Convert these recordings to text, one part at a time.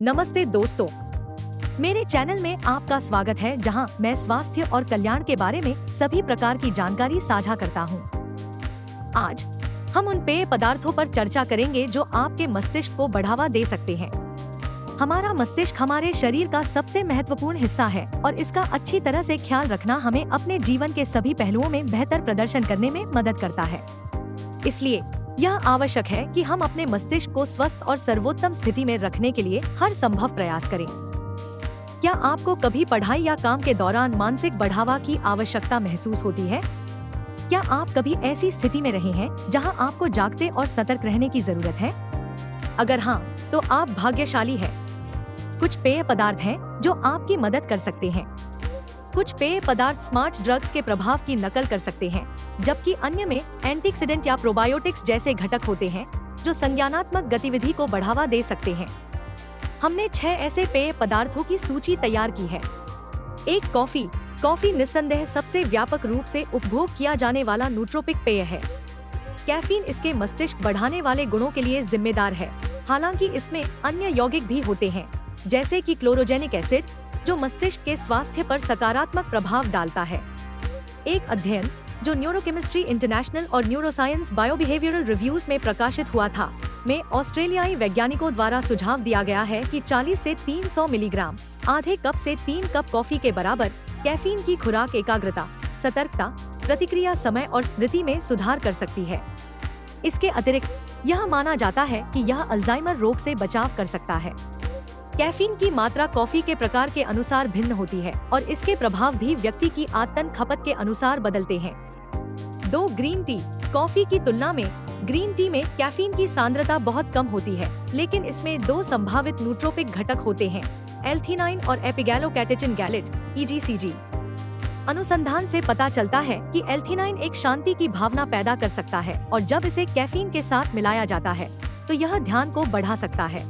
नमस्ते दोस्तों, मेरे चैनल में आपका स्वागत है जहां मैं स्वास्थ्य और कल्याण के बारे में सभी प्रकार की जानकारी साझा करता हूं। आज हम उन पेय पदार्थों पर चर्चा करेंगे जो आपके मस्तिष्क को बढ़ावा दे सकते हैं। हमारा मस्तिष्क हमारे शरीर का सबसे महत्वपूर्ण हिस्सा है और इसका अच्छी तरह से ख्याल रखना हमें अपने जीवन के सभी पहलुओं में बेहतर प्रदर्शन करने में मदद करता है। इसलिए यह आवश्यक है कि हम अपने मस्तिष्क को स्वस्थ और सर्वोत्तम स्थिति में रखने के लिए हर संभव प्रयास करें। क्या आपको कभी पढ़ाई या काम के दौरान मानसिक बढ़ावा की आवश्यकता महसूस होती है? क्या आप कभी ऐसी स्थिति में रहे हैं जहां आपको जागते और सतर्क रहने की जरूरत है? अगर हाँ, तो आप भाग्यशाली हैं। कुछ पेय पदार्थ हैं जो आपकी मदद कर सकते हैं। कुछ पेय पदार्थ स्मार्ट ड्रग्स के प्रभाव की नकल कर सकते हैं, जबकि अन्य में एंटीऑक्सीडेंट या प्रोबायोटिक्स जैसे घटक होते हैं जो संज्ञानात्मक गतिविधि को बढ़ावा दे सकते हैं। हमने 6 ऐसे पेय पदार्थों की सूची तैयार की है। 1. कॉफी। कॉफी निस्संदेह सबसे व्यापक रूप से उपभोग किया जाने वाला नूट्रोपिक पेय है। कैफीन इसके मस्तिष्क बढ़ाने वाले गुणों के लिए जिम्मेदार है, हालांकि इसमें अन्य यौगिक भी होते हैं, जैसे कि क्लोरोजेनिक एसिड, जो मस्तिष्क के स्वास्थ्य पर सकारात्मक प्रभाव डालता है। एक अध्ययन जो न्यूरोकेमिस्ट्री इंटरनेशनल और न्यूरोसाइंस बायोबिहेवियरल रिव्यूज में प्रकाशित हुआ था, में ऑस्ट्रेलियाई वैज्ञानिकों द्वारा सुझाव दिया गया है कि 40 से 300 मिलीग्राम आधे कप से 3 कप कॉफी के बराबर कैफीन की खुराक एकाग्रता, सतर्कता, प्रतिक्रिया समय और स्मृति में सुधार कर सकती है। इसके अतिरिक्त यह माना जाता है कि यह अल्जाइमर रोग से बचाव कर सकता है। कैफीन की मात्रा कॉफी के प्रकार के अनुसार भिन्न होती है और इसके प्रभाव भी व्यक्ति की आदतन खपत के अनुसार बदलते हैं। 2. Green tea. कॉफी की तुलना में ग्रीन टी में कैफीन की सांद्रता बहुत कम होती है, लेकिन इसमें 2 संभावित नूट्रोपिक घटक होते हैं, एल्थिनाइन और एपिगैलोकैटेचिन गैलेट (EGCG). अनुसंधान से पता चलता है कि एल्थिनाइन एक शांति की भावना पैदा कर सकता है और जब इसे कैफीन के साथ मिलाया जाता है तो यह ध्यान को बढ़ा सकता है।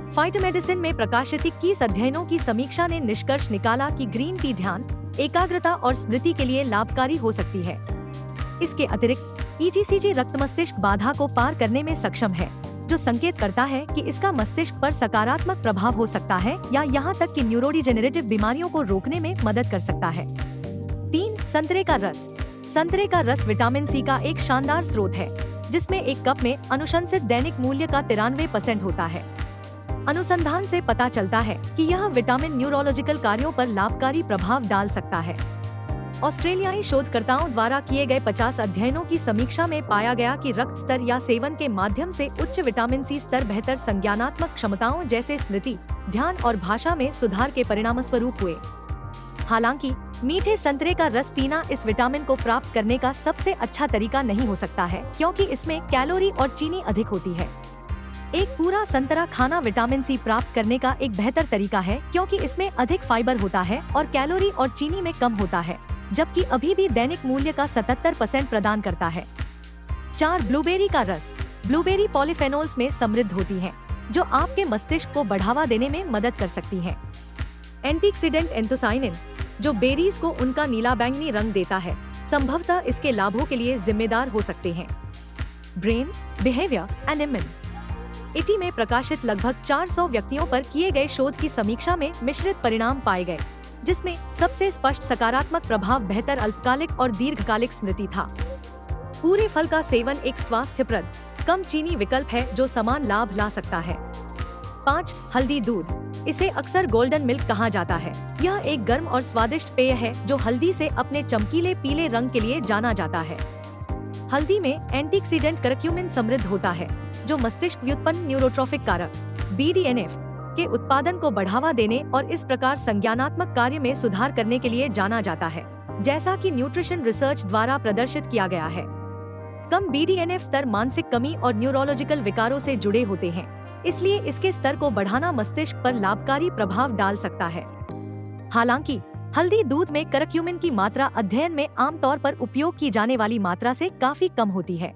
फाइटोमेडिसिन में प्रकाशित 21 अध्ययनों की समीक्षा ने निष्कर्ष निकाला कि ग्रीन टी ध्यान, एकाग्रता और स्मृति के लिए लाभकारी हो सकती है। इसके अतिरिक्त EGCG रक्त मस्तिष्क बाधा को पार करने में सक्षम है, जो संकेत करता है कि इसका मस्तिष्क पर सकारात्मक प्रभाव हो सकता है या यहाँ तक कि न्यूरोडिजेनरेटिव बीमारियों को रोकने में मदद कर सकता है। 3. संतरे का रस। संतरे का रस विटामिन सी का एक शानदार स्रोत है, जिसमें एक कप में अनुशंसित दैनिक मूल्य का 93% होता है। अनुसंधान से पता चलता है कि यह विटामिन न्यूरोलॉजिकल कार्यों पर लाभकारी प्रभाव डाल सकता है। ऑस्ट्रेलियाई शोधकर्ताओं द्वारा किए गए 50 अध्ययनों की समीक्षा में पाया गया कि रक्त स्तर या सेवन के माध्यम से उच्च विटामिन सी स्तर बेहतर संज्ञानात्मक क्षमताओं जैसे स्मृति, ध्यान और भाषा में सुधार के परिणामस्वरूप हुए। हालांकि मीठे संतरे का रस पीना इस विटामिन को प्राप्त करने का सबसे अच्छा तरीका नहीं हो सकता है, क्योंकि इसमें कैलोरी और चीनी अधिक होती है। एक पूरा संतरा खाना विटामिन सी प्राप्त करने का एक बेहतर तरीका है, क्योंकि इसमें अधिक फाइबर होता है और कैलोरी और चीनी में कम होता है, जबकि अभी भी दैनिक मूल्य का 77% प्रदान करता है। 4. ब्लूबेरी का रस। ब्लूबेरी पॉलीफेनोल्स में समृद्ध होती है, जो आपके मस्तिष्क को बढ़ावा देने में मदद कर सकती है। एंटीऑक्सीडेंट एंथोसाइनिन, जो बेरीज को उनका नीला बैंगनी रंग देता है, संभवतः इसके लाभों के लिए जिम्मेदार हो सकते हैं। Brain behaviour and immune. इटी में प्रकाशित लगभग 400 व्यक्तियों पर किए गए शोध की समीक्षा में मिश्रित परिणाम पाए गए, जिसमें सबसे स्पष्ट सकारात्मक प्रभाव बेहतर अल्पकालिक और दीर्घकालिक स्मृति था। पूरे फल का सेवन एक स्वास्थ्यप्रद, कम चीनी विकल्प है जो समान लाभ ला सकता है। 5. हल्दी दूध। इसे अक्सर गोल्डन मिल्क कहा जाता है। यह एक गर्म और स्वादिष्ट पेय है जो हल्दी से अपने चमकीले पीले रंग के लिए जाना जाता है। हल्दी में एंटीऑक्सीडेंट करक्यूमिन समृद्ध होता है, जो मस्तिष्क व्युत्पन्न न्यूरोट्रॉफिक कारक BDNF के उत्पादन को बढ़ावा देने और इस प्रकार संज्ञानात्मक कार्य में सुधार करने के लिए जाना जाता है, जैसा कि न्यूट्रिशन रिसर्च द्वारा प्रदर्शित किया गया है। कम BDNF स्तर मानसिक कमी और न्यूरोलॉजिकल विकारों से जुड़े होते हैं, इसलिए इसके स्तर को बढ़ाना मस्तिष्क पर लाभकारी प्रभाव डाल सकता है। हालांकि हल्दी दूध में करक्यूमिन की मात्रा अध्ययन में आमतौर पर उपयोग की जाने वाली मात्रा से काफी कम होती है।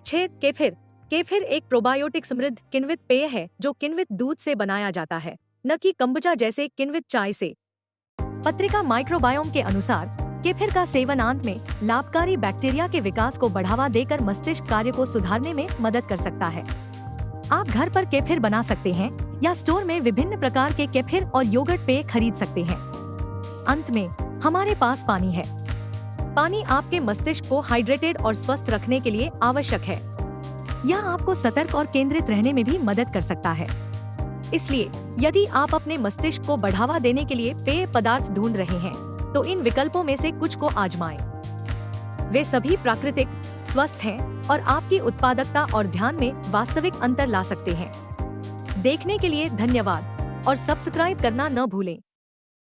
6. केफिर। केफिर एक प्रोबायोटिक समृद्ध किण्वित पेय है जो किण्वित दूध से बनाया जाता है, न कि कंबुचा जैसे किण्वित चाय से। पत्रिका माइक्रोबायोम के अनुसार केफिर का सेवन आंत में लाभकारी बैक्टीरिया के विकास को बढ़ावा देकर मस्तिष्क कार्य को सुधारने में मदद कर सकता है। आप घर पर केफिर बना सकते हैं या स्टोर में विभिन्न प्रकार के केफिर और योगर्ट पेय खरीद सकते हैं। अंत में हमारे पास पानी है। पानी आपके मस्तिष्क को हाइड्रेटेड और स्वस्थ रखने के लिए आवश्यक है। यह आपको सतर्क और केंद्रित रहने में भी मदद कर सकता है। इसलिए यदि आप अपने मस्तिष्क को बढ़ावा देने के लिए पेय पदार्थ ढूंढ रहे हैं, तो इन विकल्पों में से कुछ को आजमाएं। वे सभी प्राकृतिक, स्वस्थ हैं और आपकी उत्पादकता और ध्यान में वास्तविक अंतर ला सकते हैं। देखने के लिए धन्यवाद और सब्सक्राइब करना न भूलें।